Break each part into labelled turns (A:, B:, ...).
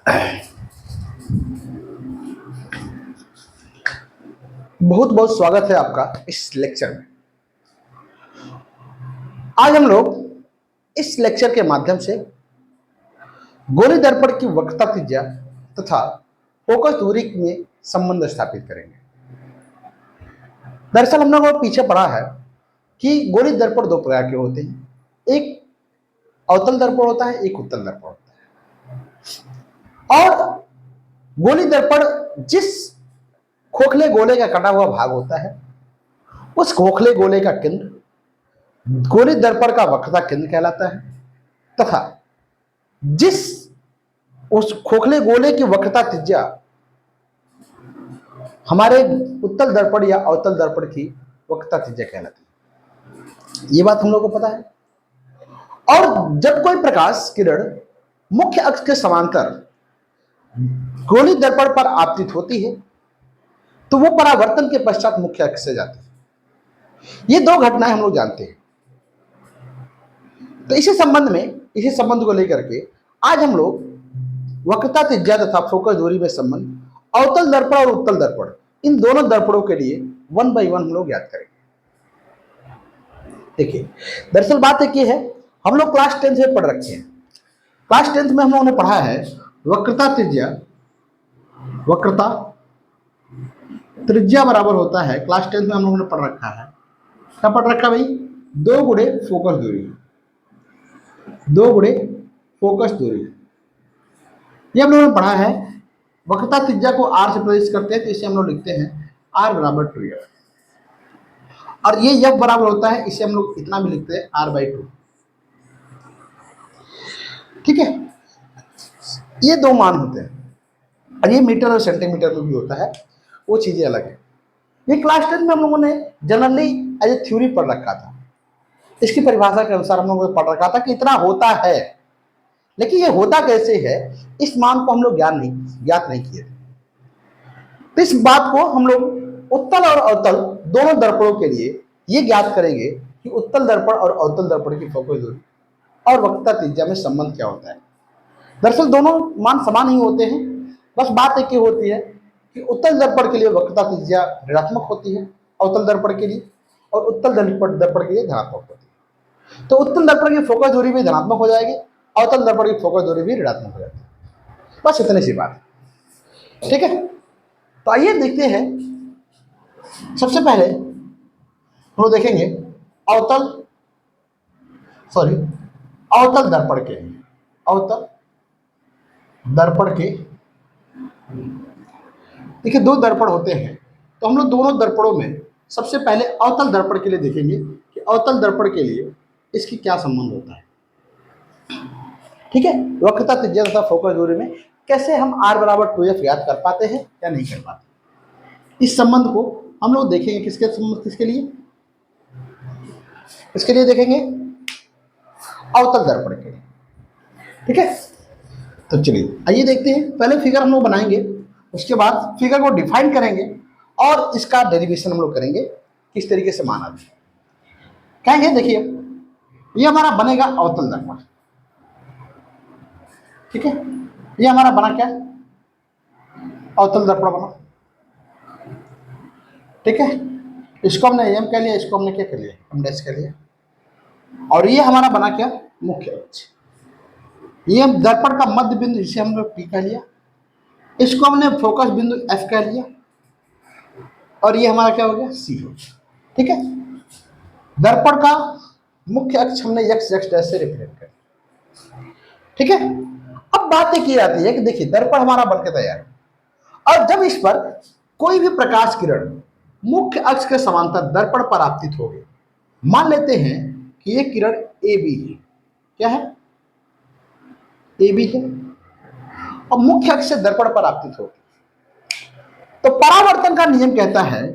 A: बहुत बहुत स्वागत है आपका इस लेक्चर में। आज हम लोग इस लेक्चर के माध्यम से गोली दर्पण की वक्रता त्रिज्या तथा फोकस दूरी में संबंध स्थापित करेंगे। दरअसल हम लोगों को पीछे पढ़ा है कि गोली दर्पण दो प्रकार के होते हैं, एक अवतल दर्पण होता है, एक उत्तल दर्पण होता है। और गोली दर्पण जिस खोखले गोले का कटा हुआ भाग होता है, उस खोखले गोले का केंद्र गोली दर्पण का वक्रता केंद्र कहलाता है तथा जिस उस खोखले गोले की वक्रता त्रिज्या हमारे उत्तल दर्पण या अवतल दर्पण की वक्रता त्रिज्या कहलाती है। ये बात हम लोग को पता है। और जब कोई प्रकाश किरण मुख्य अक्ष के समांतर गोली दर्पण पर आपतित होती है तो वो परावर्तन के पश्चात मुख्य अक्ष से जाती है। ये दो घटनाएं हम लोग जानते हैं। तो इसी संबंध को लेकर के आज हम लोग वक्रता त्रिज्या तथा फोकस दूरी में संबंध अवतल दर्पण और उत्तल दर्पण, इन दोनों दर्पणों के लिए 1 बाय 1 हम लोग याद करेंगे। देखिए, दरअसल बात एक ये है, हम लोग क्लास 10 में पढ़ रखे हैं। क्लास 10 में हम लोगों ने पढ़ा है वक्रता त्रिज्या बराबर होता है, क्लास 10 में हम लोगों ने पढ़ रखा है। क्या पढ़ रखा भाई? 2 गुणे फोकस दूरी, 2 गुणे फोकस दूरी। ये हम लोगों ने पढ़ा है। वक्रता त्रिज्या को r से प्रदर्शित करते हैं तो इसे हम लोग लिखते हैं r बराबर 2f, और ये f बराबर होता है, इसे हम लोग इतना भी लिखते हैं r/2। ठीक है, ये दो मान होते हैं और ये मीटर और सेंटीमीटर में भी होता है, वो चीजें अलग है। ये क्लास 10 में हम लोगों ने जनरली एज ए थ्योरी पढ़ रखा था। इसकी परिभाषा के अनुसार हम लोगों ने पढ़ रखा था कि इतना होता है, लेकिन ये होता कैसे है इस मान को हम लोग ज्ञात नहीं किए। तो इस बात को हम लोग उत्तल और अवतल दोनों दर्पणों के लिए ये ज्ञात करेंगे कि उत्तल दर्पण और अवतल दर्पण की फोकस दूरी और वक्रता त्रिज्या में संबंध क्या होता है। दरअसल दोनों मान समान ही होते हैं, बस बात एक ही होती है कि उत्तल दर्पण के लिए वक्रता त्रिज्या ऋणात्मक होती है अवतल दर्पण के लिए, और उत्तल दर्पण के लिए धनात्मक होती है। तो उत्तल दर्पण की फोकस दूरी भी धनात्मक हो जाएगी, अवतल दर्पण की फोकस दूरी भी ऋणात्मक हो जाती है। बस इतनी सी बात है। ठीक है, तो आइए देखते हैं। सबसे पहले हम लोग देखेंगे अवतल दर्पण के लिए। अवतल दर्पण के देखिए दो दर्पण होते हैं, तो हम लोग दोनों दर्पणों में सबसे पहले अवतल दर्पण के लिए देखेंगे कि अवतल दर्पण के लिए इसकी क्या संबंध होता है। ठीक है, वक्रता त्रिज्या तथा फोकस दूरी में कैसे हम r बराबर 2f याद कर पाते हैं या नहीं कर पाते, इस संबंध को हम लोग देखेंगे। किसके लिए? इसके लिए देखेंगे अवतल दर्पण के लिए। ठीक है, तो चलिए आइए देखते हैं। पहले फिगर हम लोग बनाएंगे, उसके बाद फिगर को डिफाइन करेंगे और इसका डेरिवेशन हम लोग करेंगे किस तरीके से माना जाए। कहेंगे देखिए ये हमारा बनेगा अवतल दर्पण। ठीक है, ये हमारा बना क्या? अवतल दर्पण बना। ठीक है, इसको हमने एम कह लिया, इसको हमने क्या कर लिया? एम डैश कह लिया। और ये हमारा बना क्या? मुख्य अक्ष। ये दर्पण का मध्य बिंदु जिसे हमने पी कह लिया, इसको हमने फोकस बिंदु एफ कह लिया, और ये हमारा क्या हो गया? सी हो गया। ठीक है, दर्पण का मुख्य अक्ष हमने एक्स डैश से रिप्रेजेंट कर दिया। ठीक है, अब बात एक ये आती है कि देखिए दर्पण हमारा बनके तैयार है, और जब इस पर कोई भी प्रकाश किरण मुख्य अक्ष के समांतर दर्पण पर आपतित हो गई, मान लेते हैं कि ये किरण ए बी है। क्या है? ए बी है, और मुख्य अक्ष से दर्पण पर आपतित हो गई। तो परावर्तन का नियम कहता है,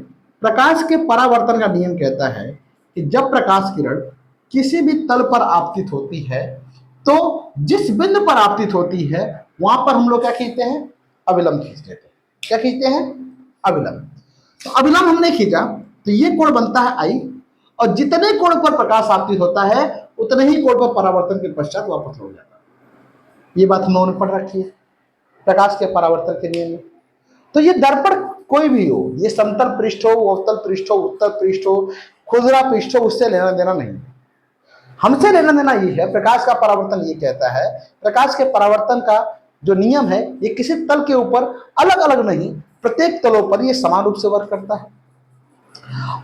A: प्रकाश के परावर्तन का नियम कहता है कि जब प्रकाश किरण किसी भी तल पर आपतित होती है तो जिस बिंदु पर आपतित होती है वहां पर हम लोग क्या खींचते हैं? अविलंब खींच लेते हैं। क्या खींचते हैं? अविलंब। तो अविलंब हमने खींचा तो ये कोण बनता है आई, और जितने कोण पर प्रकाश आपतित होता है उतने ही कोण पर परावर्तन के पश्चात वापस हो जाता है। ये बात हम लोगों ने पढ़ रखी है। प्रकाश के परावर्तन के नियम में। तो ये दर्पण कोई भी हो, ये समतल पृष्ठ हो, अवतल पृष्ठ हो, उत्तल पृष्ठ हो, खुरदरा पृष्ठ हो, उससे लेना देना नहीं। हमसे लेना देना ये है, प्रकाश का परावर्तन ये कहता है, प्रकाश के परावर्तन का जो नियम है ये किसी तल के ऊपर अलग अलग नहीं, प्रत्येक तलों पर ये समान रूप से वर्क करता है।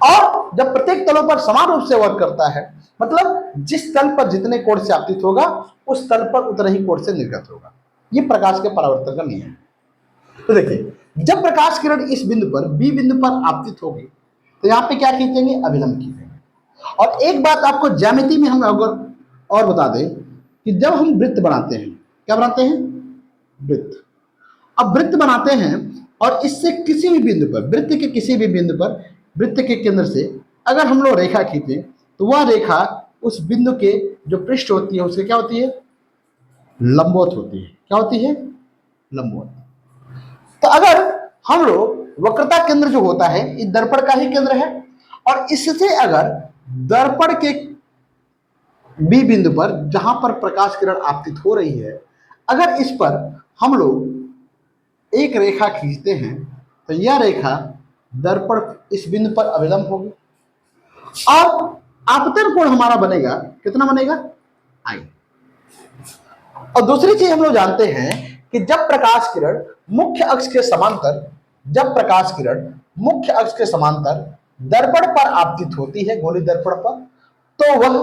A: और जब प्रत्येक तलों पर समान रूप से वर्क करता है, मतलब जिस तल पर जितने कोण से आपतित होगा उस तल पर उतने ही कोण से निर्गत होगा। ये प्रकाश के परावर्तन का नियम है। तो देखिए, जब प्रकाश किरण इस बिंदु पर बी बिंदु पर आपतित होगी तो यहाँ पे क्या खींचेंगे, अभिलंब खींचेंगे। और एक बात आपको ज्यामिति में हम अगर और बता दें कि जब हम वृत्त बनाते हैं, क्या बनाते हैं, वृत्त। अब वृत्त बनाते हैं और इससे किसी भी बिंदु पर, वृत्त के किसी भी बिंदु पर, वृत्त के केंद्र से अगर हम लोग रेखा खींचे तो वह रेखा उस बिंदु के जो पृष्ठ होती है उसके क्या होती है, लंबवत होती है। क्या होती है, लंबवत। तो अगर हम लोग वक्रता केंद्र जो होता है इस दर्पण का ही केंद्र है, और इससे अगर दर्पण के बी बिंदु पर जहां पर प्रकाश किरण आपतित हो रही है, अगर इस पर हम लोग एक रेखा खींचते हैं तो यह रेखा दर्पण इस बिंदु पर अभिलंब होगी और आपतन कोण हमारा बनेगा, कितना बनेगा, आई। और दूसरी चीज हम लोग जानते हैं कि जब प्रकाश किरण मुख्य अक्ष के समांतर, जब प्रकाश किरण मुख्य अक्ष के समांतर दर्पण पर आपतित होती है, गोली दर्पण पर, तो वह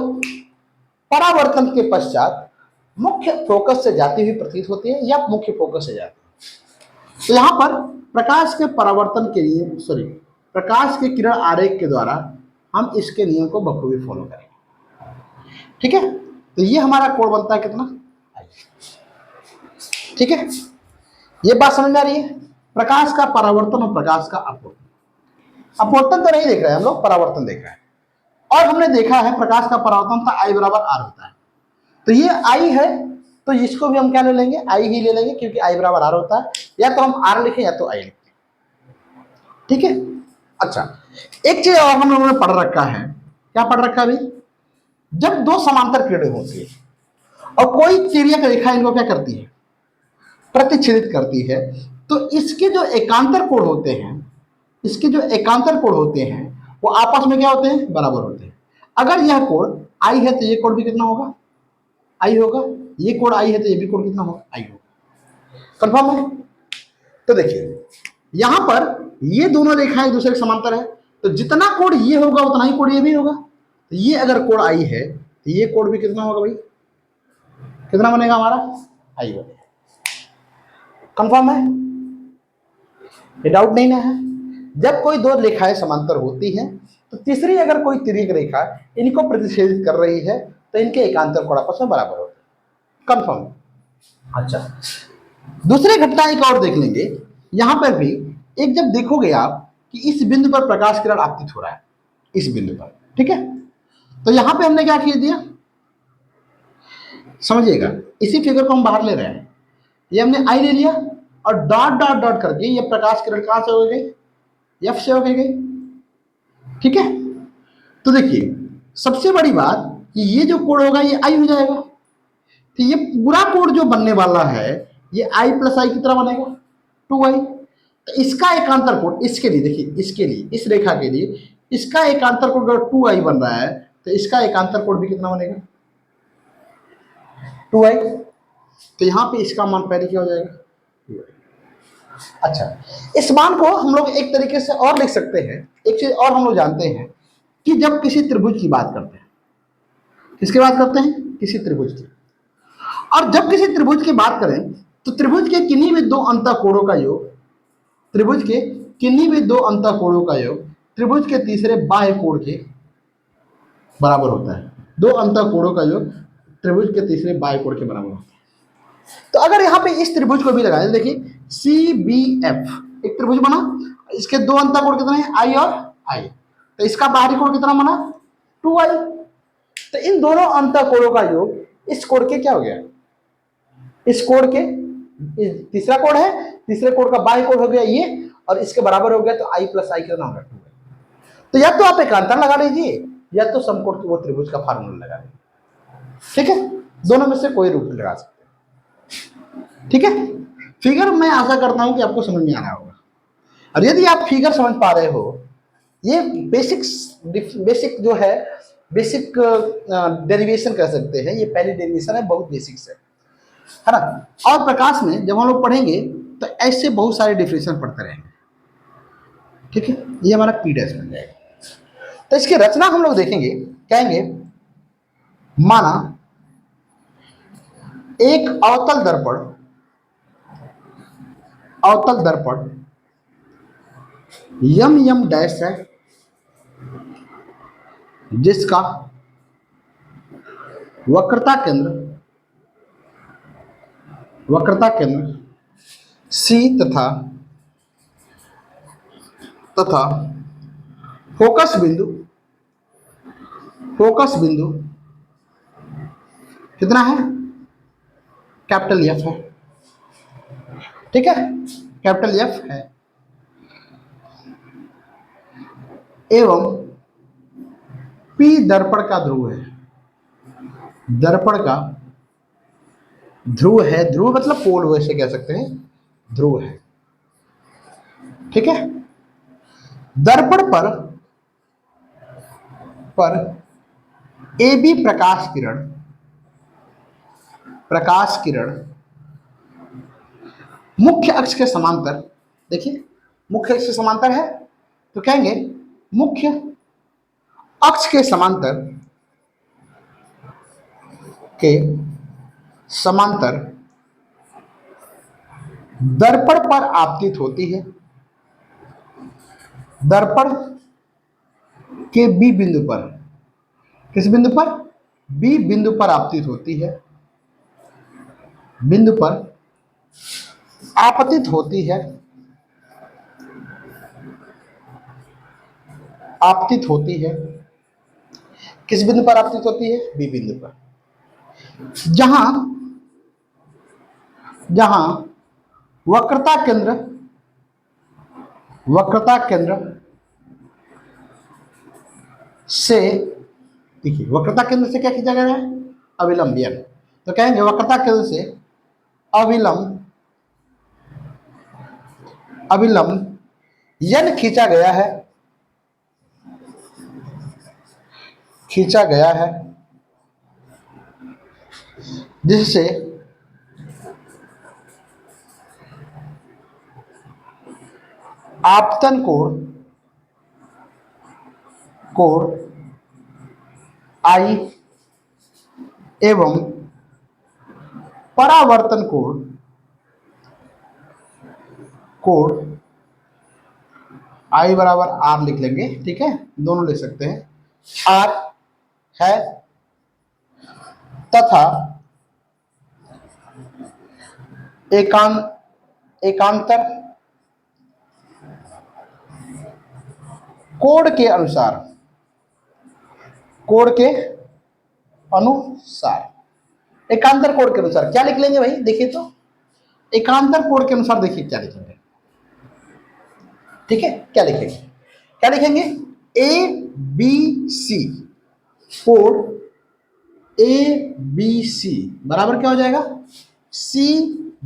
A: परावर्तन के पश्चात मुख्य फोकस से जाती हुई प्रतीत होती है या मुख्य फोकस से जाती है। तो यहां पर प्रकाश के परावर्तन के लिए, प्रकाश के किरण आरेख के द्वारा हम इसके नियम को बखूबी फॉलो करेंगे। ठीक है, तो ये हमारा कोण बनता है कितना, ठीक है। ये बात समझ में आ रही है, प्रकाश का परावर्तन और प्रकाश का अपवर्तन। अपवर्तन तो नहीं देख रहे हैं हम लोग, परावर्तन देख रहे हैं। और हमने देखा है प्रकाश का परावर्तन था I बराबर R होता है, तो ये I है तो इसको भी हम क्या ले लेंगे, I ही ले लेंगे, क्योंकि I बराबर R होता है। या तो हम R लिखें या तो I लिखें, ठीक है। अच्छा, एक चीज और हम लोगों ने पढ़ रखा है, क्या पढ़ रखा है भाई, जब दो समांतर किरणें होती है और कोई तिर्यक रेखा इनको क्या करती है, प्रतिच्छेदित करती है, तो इसके जो एकांतर कोण होते हैं, इसके जो एकांतर कोण होते हैं वो आपस में क्या होते हैं, बराबर होते हैं। अगर यह कोण I है तो ये कोण भी कितना होगा, I होगा। ये कोण I है तो ये भी कोण कितना होगा, I होगा। कंफर्म है। तो देखिए यहां पर ये दोनों रेखाएं एक दूसरे के समांतर है, तो जितना कोण ये होगा उतना ही कोण ये भी होगा। तो ये अगर कोण I है तो ये कोण भी कितना होगा भाई, कितना बनेगा हमारा, I बनेगा। कंफर्म है, ये डाउट नहीं ना है। जब कोई दो रेखाएं समांतर होती हैं तो तीसरी अगर कोई तिर्यक रेखा इनको प्रतिच्छेदित कर रही है तो इनके एकांतर कोण आपस में बराबर होते हैं। कंफर्म। अच्छा, दूसरी घटना एक और देख लेंगे। यहां पर भी एक जब देखोगे आप कि इस बिंदु पर प्रकाश किरण आपतित हो रहा है, इस बिंदु पर, ठीक है, तो यहां पे हमने क्या किया दिया, समझिएगा, इसी फिगर को हम बाहर ले रहे हैं। ये हमने I ले लिया और डॉट डॉट डॉट करके ये प्रकाश किरण कहां से हो गई, F से हो गई, ठीक है। तो देखिए सबसे बड़ी बात कि ये जो कोण होगा ये I हो जाएगा, तो ये पूरा कोण जो बनने वाला है ये I प्लस I कितना बनेगा, 2I। तो इसका एकांतर कोण, इसके लिए देखिए, इसके लिए, इस रेखा के लिए इसका एकांतर कोण अगर 2I बन रहा है तो इसका एकांतर कोण भी कितना बनेगा, 2I। तो यहां पे इसका मान पहले क्या हो जाएगा, 2I। अच्छा, इस मान को हम लोग एक तरीके से और लिख सकते हैं। एक चीज और हम लोग जानते हैं कि जब किसी त्रिभुज की बात करते हैं, किसकी बात करते हैं, किसी त्रिभुज की, और जब किसी त्रिभुज की बात करें तो त्रिभुज के किन्हीं भी दो अंतःकोणों का योग, त्रिभुज के किन्हीं भी दो अंतःकोणों का योग त्रिभुज के तीसरे बाह्य कोण के बराबर होता है। दो अंतःकोणों का योग त्रिभुज के तीसरे बाह्य कोण के बराबर होता है। तो अगर यहाँ पे इस त्रिभुज को भी लगाए, देखिए CBF एक त्रिभुज बना, इसके दो अंतःकोण कितने हैं, I और I, तो इसका बाहरी कोण कितना बना, 2I। तो इन दोनों अंतःकोणों का योग इस कोण के क्या हो गया, इस कोण के, तीसरा कोण है, तीसरे कोण का बाह्य कोण हो गया ये, और इसके बराबर हो गया, तो I प्लस I कितना होगा, 2I। तो या तो आप एकांतर लगा लीजिए या तो समकोण की वो त्रिभुज का फार्मूला लगा लीजिए, ठीक है, दोनों में से कोई रूप लगा सकते हैं, ठीक है। फिगर मैं आशा करता हूं कि आपको समझ में आ रहा होगा, और यदि आप फिगर समझ पा रहे हो, ये बेसिक जो है, बेसिक डेरिवेशन कह सकते हैं, ये पहली डेरिवेशन है, बहुत बेसिक्स है ना। और प्रकाश में जब हम लोग पढ़ेंगे तो ऐसे बहुत सारे डिफिनेशन पढ़ते रहेंगे, ठीक है। ये हमारा पी डैश बन जाएगा। तो इसकी रचना हम लोग देखेंगे, कहेंगे माना एक अवतल दर्पण यम यम डैश है, जिसका वक्रता केंद्र सी तथा फोकस बिंदु कितना है, कैपिटल एफ है, ठीक है, कैपिटल एफ है, एवं पी दर्पण का ध्रुव है। दर्पण का ध्रुव है, ध्रुव मतलब पोल, वैसे कह सकते हैं, ध्रुव है, ठीक है। दर्पण पर ए बी प्रकाश किरण मुख्य अक्ष के समांतर, देखिए मुख्य अक्ष के समांतर है, तो कहेंगे मुख्य अक्ष के समांतर दर्पण पर आपतित होती है। दर्पण के बी बिंदु पर, किस बिंदु पर, बी बिंदु पर आपतित होती है, बिंदु पर आपतित होती है, आपतित होती है, किस बिंदु पर आपतित होती है, बी बिंदु पर, जहां जहां वक्रता केंद्र से, देखिए वक्रता केंद्र से क्या खींचा गया है, अविलंब यन, तो कहेंगे वक्रता केंद्र से अविलंब यन खींचा गया है, जिससे आपतन कोण आई एवं परावर्तन कोण आई बराबर आर लिख लेंगे, ठीक है, दोनों लिख सकते हैं, आर है, तथा एकांतर कोण के अनुसार एकांतर कोण के अनुसार क्या लिख लेंगे भाई, देखिए तो एकांतर कोण के अनुसार, देखिए क्या लिखेंगे, ठीक है, क्या लिखेंगे, ए बी सी, कोण ए बी सी बराबर क्या हो जाएगा, सी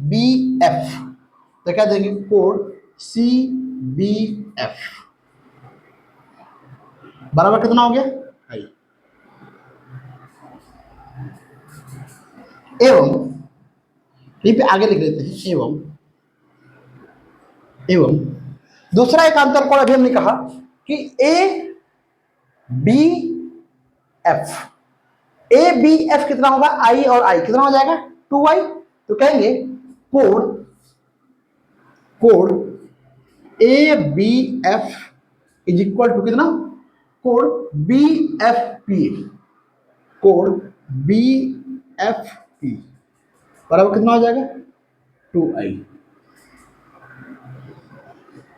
A: बी एफ, तो क्या देंगे, कोण सी बी एफ बराबर कितना हो गया, एवं यहीं पे आगे लिख लेते हैं, एवं दूसरा एक अंतर कोण अभी हमने कहा कि ए बी एफ कितना होगा, आई और आई कितना हो जाएगा, 2i, तो कहेंगे कोण A B F is equal to कितना, कोण बी एफ पी, कोण बी एफ पी बराबर कितना हो जाएगा, 2i,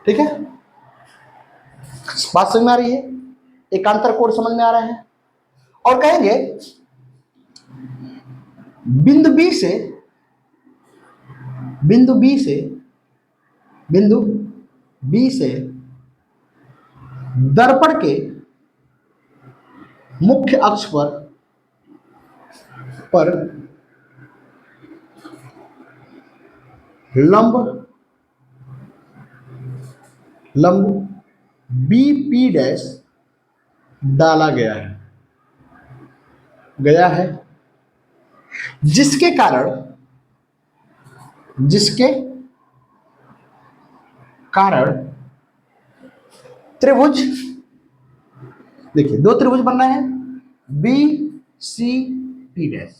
A: ठीक है, बात समझ में आ रही है, एकांतर कोण समझ में आ रहा है। और कहेंगे बिंदु बी से दर्पण के मुख्य अक्ष पर लंब लंब बी पी डैश डाला गया है जिसके कारण त्रिभुज, देखिए दो त्रिभुज बन रहे हैं बी सी पी डैश,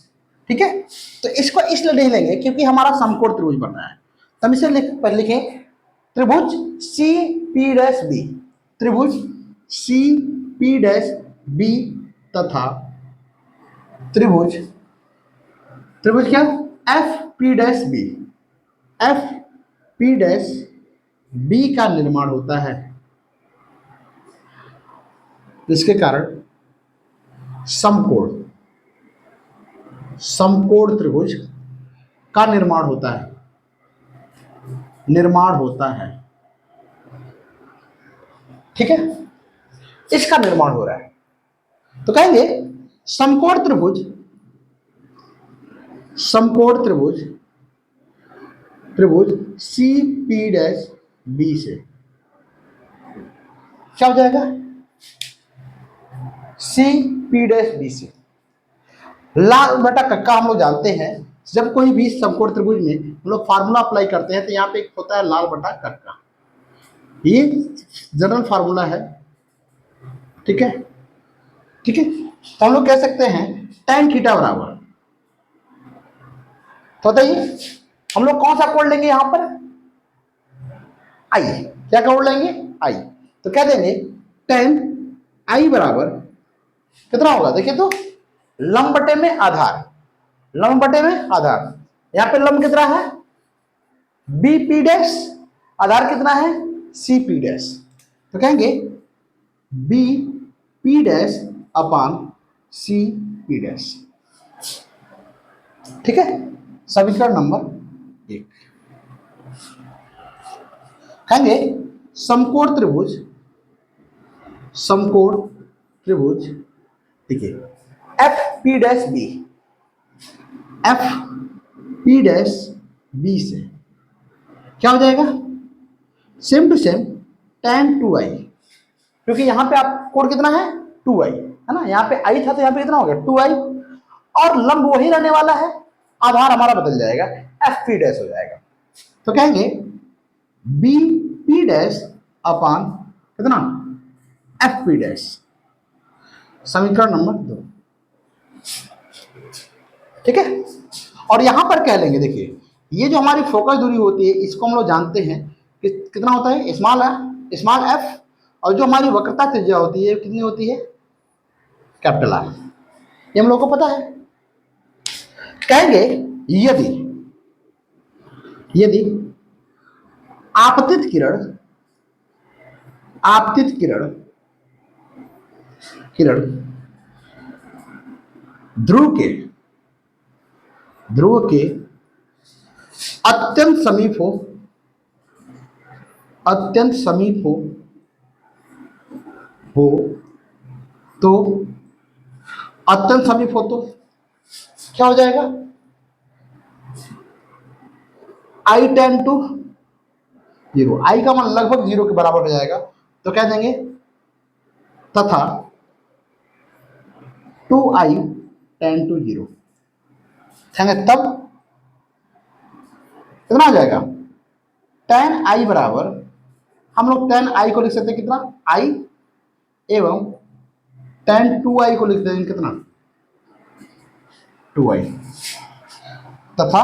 A: ठीक है। तो इसको इसलिए नहीं लेंगे क्योंकि हमारा समकोण त्रिभुज बन रहा है, तो हम इसे लिखें त्रिभुज सी पी डैश बी, त्रिभुज सी पी डैश बी तथा त्रिभुज क्या, F P dash B, F P dash B का निर्माण होता है, जिसके कारण समकोण त्रिभुज का निर्माण होता है, ठीक है। इसका निर्माण हो रहा है तो कहेंगे समकोण त्रिभुज सी पी डैश बी से क्या हो जाएगा, सी पी डैश बी से। लाल बटा कक्का हम लोग जानते हैं, जब कोई भी समकोण त्रिभुज में हम लोग फार्मूला अप्लाई करते हैं तो यहाँ पे एक होता है लाल बटा कक्का, ये जनरल फार्मूला है, ठीक है। तो हम लोग कह सकते हैं tan थीटा बराबर, तो बताइए हम लोग कौन सा कोण लेंगे यहां पर, आई, क्या कोण लेंगे, आई। तो क्या देंगे tan आई बराबर कितना होगा, देखिए तो लंब बटे में आधार, यहां पे लंब कितना है बी पी डैश, आधार कितना है सी पी डैश, तो कहेंगे बी पी डैश अपान सी पी डैश, ठीक है। समीकरण नंबर 1 कहेंगे समकोण त्रिभुज ठीक है एफ पी डैश बी से क्या हो जाएगा, same to same tan 2i, क्योंकि यहां पे आप कोण कितना है 2i है ना, यहाँ पे i था तो यहाँ पे कितना हो गया 2i, और लंब वही रहने वाला है, आधार हमारा बदल जाएगा एफ पी डैश हो जाएगा, तो कहेंगे बी पी डैश अपान कितना एफ पी डैश, समीकरण नंबर 2, ठीक है। और यहां पर कह लेंगे, देखिए ये जो हमारी फोकस दूरी होती है इसको हम लोग जानते हैं कि कितना होता है स्मॉल एफ, और जो हमारी वक्रता त्रिज्या होती है कितनी होती है कैपिटल आर, ये हम लोग को पता है। कहेंगे यदि आपतित किरण ध्रुव के अत्यंत समीप हो तो क्या हो जाएगा आई tan टू 0, आई का मान लगभग 0 के बराबर हो जाएगा, तो क्या देंगे तथा 2i tan टू 0, तब कितना हो जाएगा tan i बराबर, हम लोग tan i को लिख सकते हैं कितना i, एवं tan 2i को लिख देंगे कितना 2i, तथा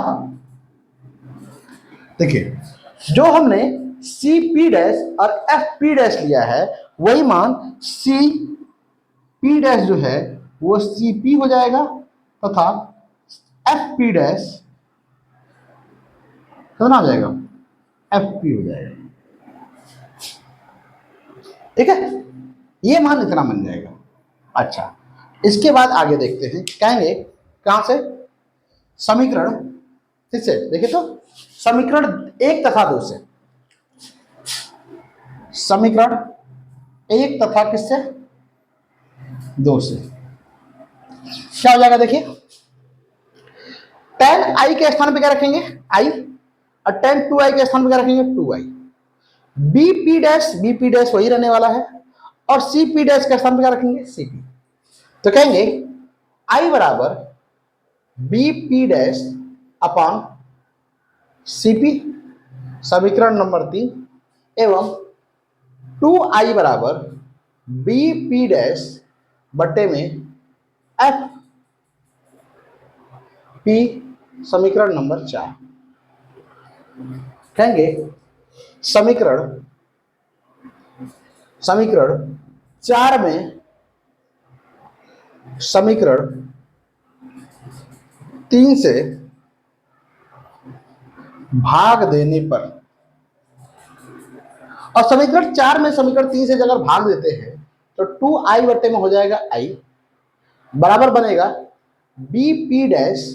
A: देखिए जो हमने सी पी डैश और एफ पी डैश लिया है वही मान सी पी डैश जो है वो सी पी हो जाएगा, तथा एफ पी डैश कितना हो जाएगा एफ पी हो जाएगा, ठीक है। ये मान इतना बन जाएगा। अच्छा, इसके बाद आगे देखते हैं, कहेंगे कहां से, समीकरण ठीक से, देखिए तो समीकरण 1 तथा 2 से, समीकरण 1 तथा किससे 2 से क्या हो जाएगा, देखिए tan i के स्थान पे क्या रखेंगे i, और tan 2i के स्थान पर क्या रखेंगे 2i। bp डैश वही रहने वाला है और cp डैश के स्थान पर क्या रखेंगे cp। तो कहेंगे i बराबर bp डैश अपॉन cp समीकरण नंबर 3 एवं 2i बराबर bp डैश बट्टे में f p समीकरण नंबर 4। कहेंगे समीकरण 4 में समीकरण 3 से भाग देने पर, और समीकरण 4 में समीकरण 3 से अगर भाग देते हैं तो 2i बट्टे में हो जाएगा i बराबर बनेगा bp डैश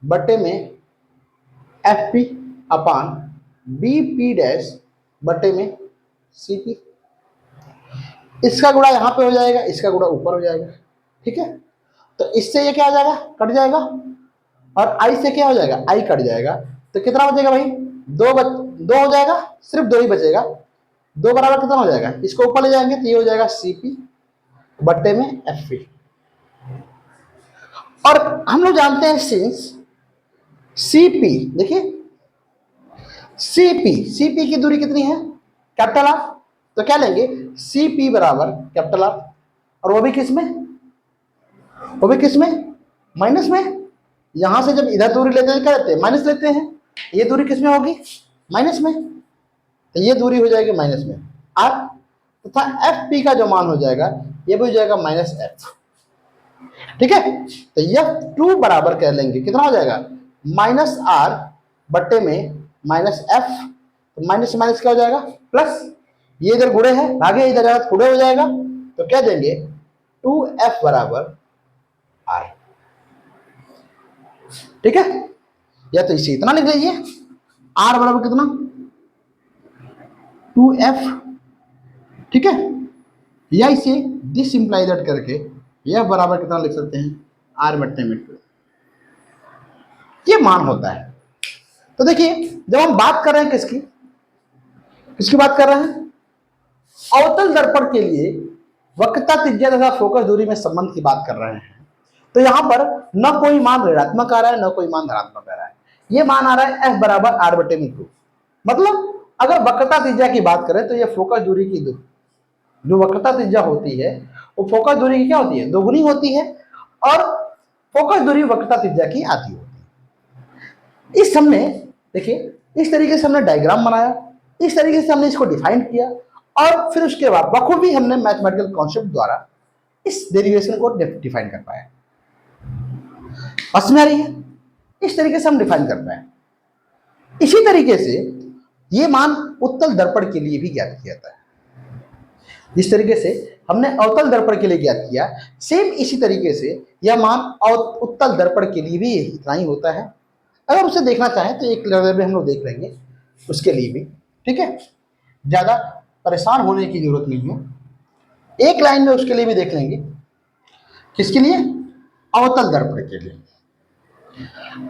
A: बट्टे में fp अपान bp डैश बट्टे में cp। इसका गुणा यहां पे हो जाएगा, इसका गुणा ऊपर हो जाएगा। ठीक है, तो इससे ये क्या हो जाएगा कट जाएगा और i से क्या हो जाएगा i कट जाएगा। तो कितना बचेगा भाई दो हो जाएगा, सिर्फ 2 ही बचेगा। 2 बराबर कितना हो जाएगा, इसको ऊपर ले जाएंगे तो ये हो जाएगा cp बट्टे में fp। और हम लोग जानते हैं सिंस cp, देखिए cp की दूरी कितनी है कैपिटल R, तो क्या लेंगे cp बराबर कैपिटल R, और वो भी किस में माइनस में। यहां से जब इधर दूरी लेते हैं क्या लेते हैं माइनस लेते हैं, ये दूरी किस में होगी माइनस में, तो ये दूरी हो जाएगी माइनस में R तथा fp का जो मान हो जाएगा ये भी हो जाएगा माइनस f। ठीक है, तो यह 2 बराबर कर लेंगे कितना हो जाएगा माइनस R बट्टे में माइनस f, तो माइनस से माइनस क्या हो जाएगा प्लस, ये इधर गुणे है आगे इधर जाएगा गुणे हो जाएगा, तो क्या देंगे 2f बराबर R। ठीक है, या तो इसे इतना लिख लीजिए R बराबर कितना 2f। ठीक है, या इसे दिस इंप्लाई दैट करके यह बराबर कितना लिख सकते हैं R बट्टे में 2, ये मान होता है। तो देखिए जब हम बात कर रहे हैं किसकी बात कर रहे हैं, अवतल दर्पण के लिए वक्रता त्रिज्या तथा फोकस दूरी में संबंध की बात कर रहे हैं। तो यहां पर न कोई मान ऋणात्मक आ रहा है न कोई मान धनात्मक आ रहा है, ये मान आ रहा है f बराबर R बटे में 2। मतलब अगर वक्रता त्रिज्या की बात करें तो ये फोकस दूरी की जो वक्रता त्रिज्या होती है वो फोकस दूरी की क्या होती है दोगुनी होती है, और फोकस दूरी वक्रता त्रिज्या की आधी होती है। इस हमने देखिए इस तरीके से हमने डायग्राम बनाया, इस तरीके से हमने इसको डिफाइन किया, और फिर उसके बाद बखूबी हमने मैथमेटिकल कॉन्सेप्ट द्वारा इस डेरिवेशन को डिफाइन कर पाए। समझ में आ रही है, इस तरीके से हम डिफाइन कर पाए। इसी तरीके से ये मान उत्तल दर्पण के लिए भी ज्ञात किया जाता है। जिस तरीके से हमने अवतल दर्पण के लिए ज्ञात किया, सेम इसी तरीके से यह मान उत्तल दर्पण के लिए भी इतना ही होता है। अगर उसे देखना चाहें तो एक लेवल में हम लोग देख लेंगे उसके लिए भी। ठीक है, ज्यादा परेशान होने की जरूरत नहीं है, एक लाइन में उसके लिए भी देख लेंगे। किसके लिए, अवतल दर्पण के लिए।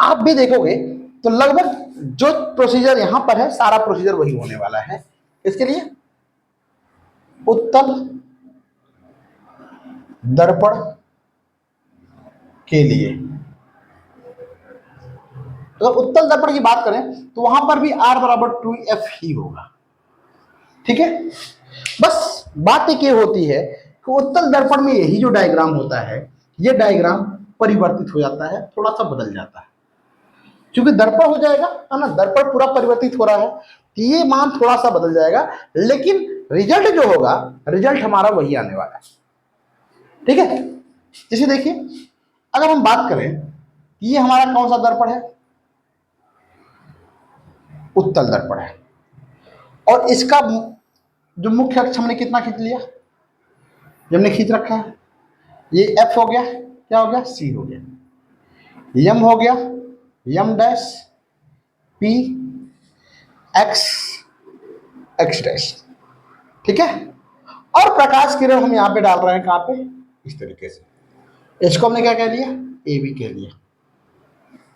A: आप भी देखोगे तो लगभग जो प्रोसीजर यहां पर है सारा प्रोसीजर वही होने वाला है। इसके लिए उत्तल दर्पण के लिए, तो उत्तल दर्पण की बात करें तो वहां पर भी R बराबर 2f ही होगा। ठीक है, बस बात एक ये होती है कि उत्तल दर्पण में यही जो डायग्राम होता है ये डायग्राम परिवर्तित हो जाता है, थोड़ा सा बदल जाता है, क्योंकि दर्पण हो जाएगा है ना, दर्पण पूरा परिवर्तित हो रहा है तो ये मान थोड़ा सा बदल जाएगा, लेकिन रिजल्ट जो होगा रिजल्ट हमारा वही आने वाला है। ठीक है, जैसे देखिए अगर हम बात करें ये हमारा कौन सा दर्पण है, उत्तल दर्पण है, और इसका जो मुख्य अक्ष हमने कितना खींच लिया, हमने खींच रखा है, ये F हो गया, क्या हो गया C हो गया, M हो गया M dash P X dash. ठीक है, और प्रकाश किरण हम यहां पे डाल रहे हैं कहां पे, इस तरीके से, इसको हमने क्या कह लिया AB कह लिया।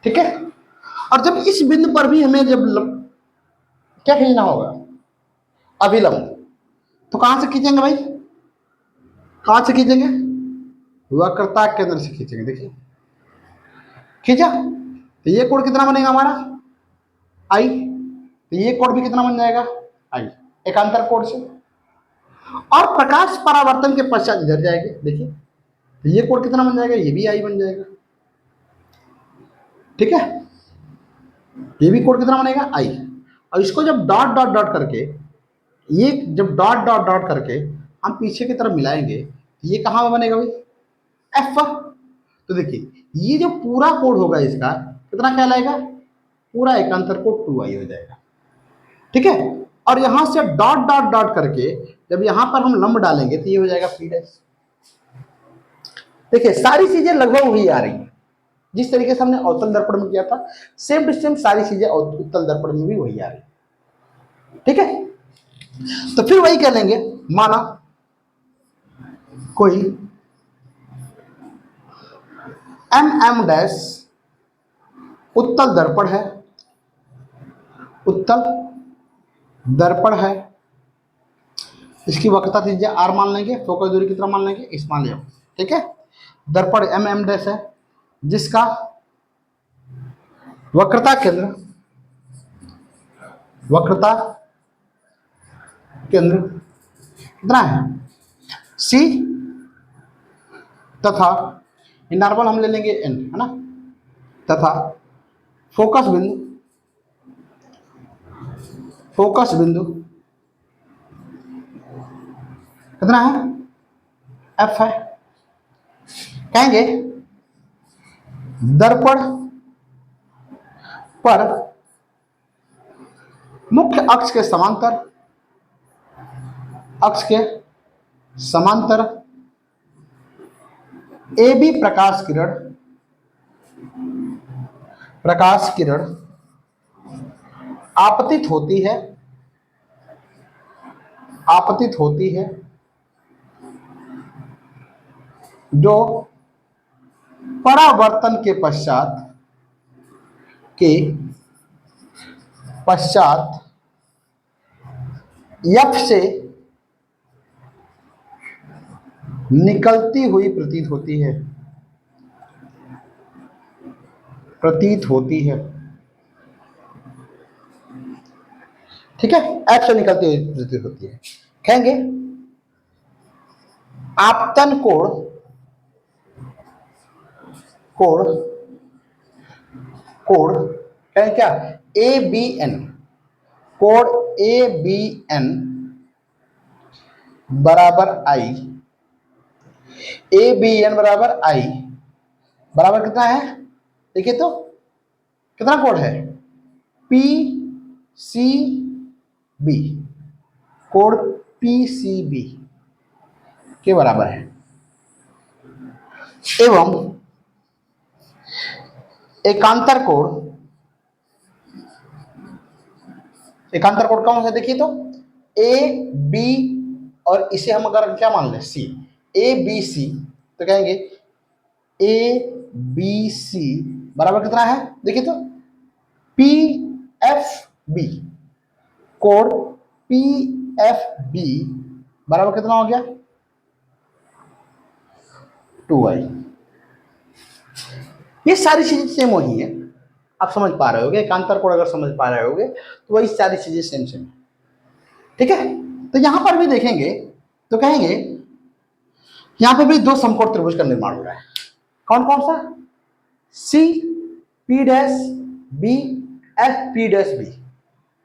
A: ठीक है, और जब इस बिंदु पर भी हमें जब क्या खींचना होगा? अभिलंब। तो कहां से खींचेंगे भाई? कहां से खींचेंगे? वक्रता केंद्र से खींचेंगे। देखिए खींचा, तो ये कोण कितना बनेगा हमारा? आई। तो ये कोण भी कितना बन जाएगा? आई, एकांतर कोण से। और प्रकाश परावर्तन के पश्चात इधर जाएगी, देखिए तो ये कोण कितना बन जाएगा? ये भी आई बन जाएगा। ठीक है, ये भी कोण कितना बनेगा? आई। और इसको जब डॉट डॉट डॉट करके, ये जब डॉट डॉट डॉट करके हम पीछे की तरफ मिलाएंगे, ये कहां बनेगा भाई? एफ पर। तो देखिए ये जो पूरा कोण होगा इसका कितना कहलाएगा? पूरा एकांतर कोण 2i हो जाएगा। ठीक है, और यहां से डॉट डॉट डॉट करके जब यहां पर हम लंब डालेंगे तो ये हो जाएगा p डैश। देखिए सारी चीजें लगभग वही आ रही है जिस तरीके से हमने अवतल दर्पण में किया था, सेम टू सेम सारी चीजें उत्तल दर्पण में भी वही आ रही है। ठीक है, तो फिर वही कह लेंगे, माना कोई एम डैश उत्तल दर्पण है, उत्तल दर्पण है, इसकी वक्रता त्रिज्या r मान लेंगे, फोकस दूरी कितना मान लेंगे? इस मान लिया। ठीक है, दर्पण एम डैश है जिसका वक्रता केंद्र, वक्रता केंद्र कितना है? c, तथा नॉर्मल हम ले लेंगे n, है ना, तथा फोकस बिंदु, फोकस बिंदु कितना है? f है। कहेंगे दर्पण पर मुख्य अक्ष के समांतर, अक्ष के समांतर ए बी प्रकाश किरण, प्रकाश किरण आपतित होती है, आपतित होती है, जो परावर्तन के पश्चात एफ से निकलती हुई प्रतीत होती है, प्रतीत होती है। ठीक है, एफ से निकलती हुई प्रतीत होती है। कहेंगे आपतन कोण, कोण कोण कहेंगे क्या? ए बी एन, कोण ए बी एन बराबर आई, ए बी एन बराबर आई बराबर कितना है? देखिए तो कितना कोण है? पी सी बी, कोण पी सी बी के बराबर है। एवं एकांतर कोण, एकांतर कोण कौन है? देखिए तो ए बी, और इसे हम अगर क्या मान लें? सी, ए बी सी, तो कहेंगे ए बी सी बराबर कितना है? देखिए तो पी एफ बी, कोण पी एफ बी बराबर कितना हो गया? 2i। ये सारी चीजें सेम वही है, आप समझ पा रहे होगे, एकांतर कोण अगर समझ पा रहे होगे तो वही सारी चीजें सेम सेम है। ठीक है, तो यहां पर भी देखेंगे तो कहेंगे यहां पर भी दो समकोण त्रिभुज का निर्माण हो रहा है। कौन कौन सा? C P dash B, F P dash B.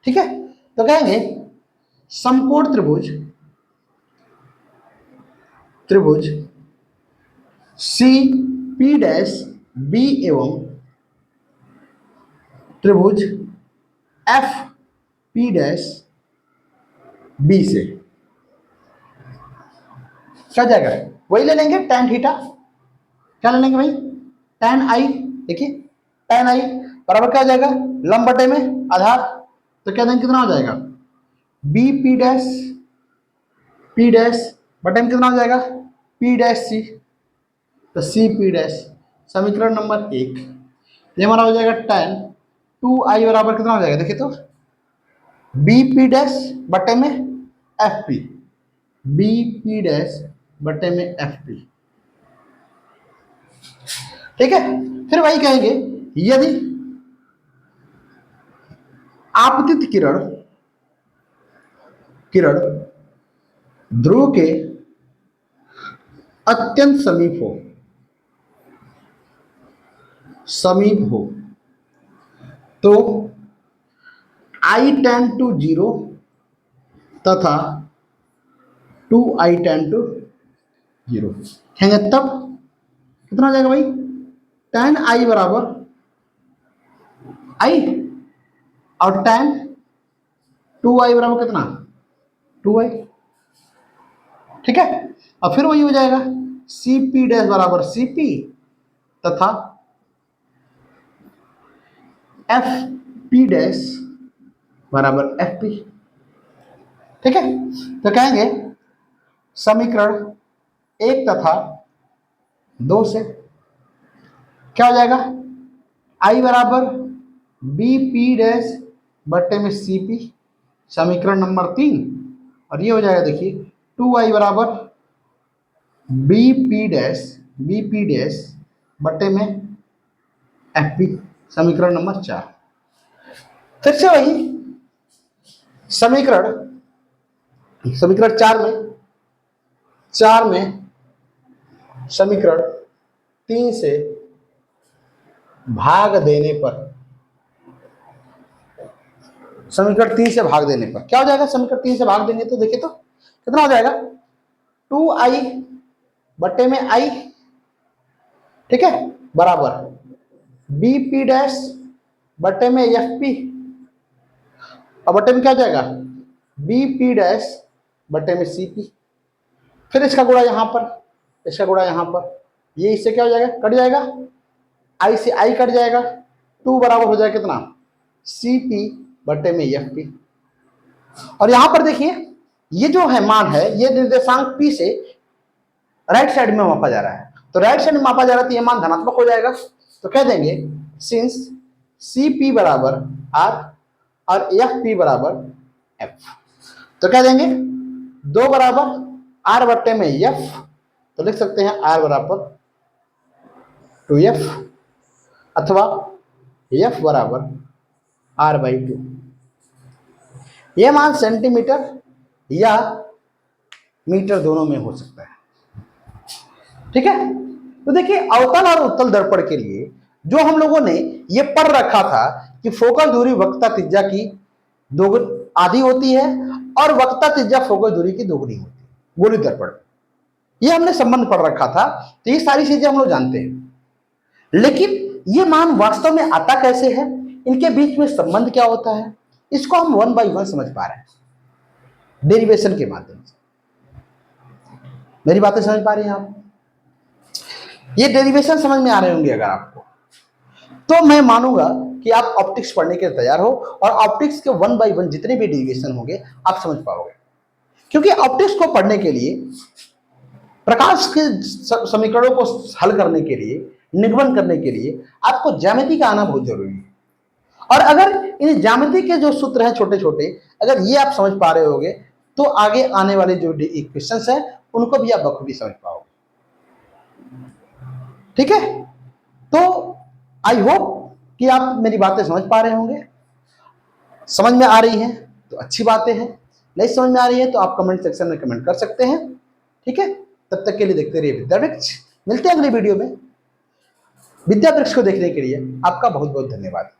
A: ठीक है, तो कहेंगे समकोण त्रिभुज, त्रिभुज सी पी डैश बी एवं त्रिभुज एफ पी डैश बी से क्या जाएगा? वही ले लेंगे tan थीटा। क्या ले लेंगे भाई? tan आई। देखिए tan आई बराबर क्या हो जाएगा? लंब बटे में आधार, तो क्या देंगे? कितना हो जाएगा? B P dash, P dash बटे में कितना हो जाएगा? पी डैश सी, तो सी पी डैश। समीकरण नंबर 1 ये हमारा हो जाएगा tan 2i बराबर कितना हो जाएगा? देखिए तो बी पी डैश बटे में F P, B P dash बटे में एफ पी। ठीक है, फिर वही कहेंगे यदि आपतित किरण किरण ध्रुव के अत्यंत समीप हो तो I टेंड टू 0 तथा 2I टेंड टू 0 कहेंगे, तब कितना हो जाएगा भाई, tan I बराबर I और tan 2I बराबर कितना 2I। ठीक है, और फिर वही हो जाएगा सी पी डैश बराबर सी पी तथा एफ पी डैश बराबर एफ पी। ठीक है, तो कहेंगे समीकरण 1 तथा 2 से क्या हो जाएगा, आई बराबर बी पी डैश बट्टे में सी पी, समीकरण नंबर 3, और ये हो जाएगा देखिए 2I बराबर बी पी डैश बट्टे में एफ पी, समीकरण नंबर 4। फिर से वही समीकरण 4 में समीकरण 3 से भाग देने पर, समीकरण 3 से भाग देने पर क्या हो जाएगा, समीकरण 3 से भाग देंगे तो देखिए तो कितना हो जाएगा 2I बटे में I, ठीक है, बराबर बी पी डैश बटे में एफ पी, और बटे में क्या हो जाएगा बी पी डैश बटे में सी पी। फिर इसका गुणा यहां पर, इसका गुणा यहां पर, ये इससे क्या हो जाएगा, कट जाएगा, आई से आई कट जाएगा, 2 बराबर हो जाएगा कितना सी पी बटे में एफ पी। और यहां पर देखिए ये जो है मान है, ये निर्देशांक पी से राइट साइड में मापा जा रहा है, तो राइट साइड में मापा जा रहा है तो ये मान धनात्मक हो जाएगा। तो कह देंगे सिंस सी पी बराबर आर और एफ पी बराबर एफ, तो कह देंगे 2 बराबर आर बट्टे में एफ, तो लिख सकते हैं आर बराबर 2f अथवा एफ बराबर आर बाई 2। यह मान सेंटीमीटर या मीटर दोनों में हो सकता है। ठीक है, तो देखिए अवतल और उत्तल दर्पण के लिए जो हम लोगों ने ये पढ़ रखा था कि फोकस दूरी वक्रता त्रिज्या की आधी होती है और वक्रता त्रिज्या फोकस दूरी की दोगुनी होती है गोलीय दर्पण, ये हमने संबंध पढ़ रखा था। तो ये सारी चीजें हम लोग जानते हैं, लेकिन ये मान वास्तव में आता कैसे है, इनके बीच में संबंध क्या होता है, इसको हम 1 बाय 1 समझ पा रहे हैं डेरिवेशन के माध्यम से। मेरी बातें समझ पा रही हैं आप, ये डेरिवेशन समझ में आ रहे होंगे अगर आपको, तो मैं मानूंगा कि आप ऑप्टिक्स पढ़ने के लिए तैयार हो और ऑप्टिक्स के 1 बाय 1 जितने भी डेरिवेशन होंगे आप समझ पाओगे। क्योंकि ऑप्टिक्स को पढ़ने के लिए, प्रकाश के समीकरणों को हल करने के लिए, निगमन करने के लिए आपको ज्यामिति का आना बहुत जरूरी है। और अगर इन ज्यामिति के जो सूत्र हैं छोटे छोटे, अगर ये आप समझ पा रहे होगे तो आगे आने वाले जो क्वेश्चंस हैं उनको भी आप बखूबी समझ पाओगे। ठीक है, तो आई होप कि आप मेरी बातें समझ पा रहे होंगे। समझ में आ रही हैं तो अच्छी बातें हैं, नहीं समझ में आ रही है तो आप कमेंट सेक्शन में कमेंट कर सकते हैं। ठीक है, तब तक के लिए देखते रहिए विद्यावृक्ष। मिलते हैं अगले वीडियो में। विद्यावृक्ष को देखने के लिए आपका बहुत बहुत धन्यवाद।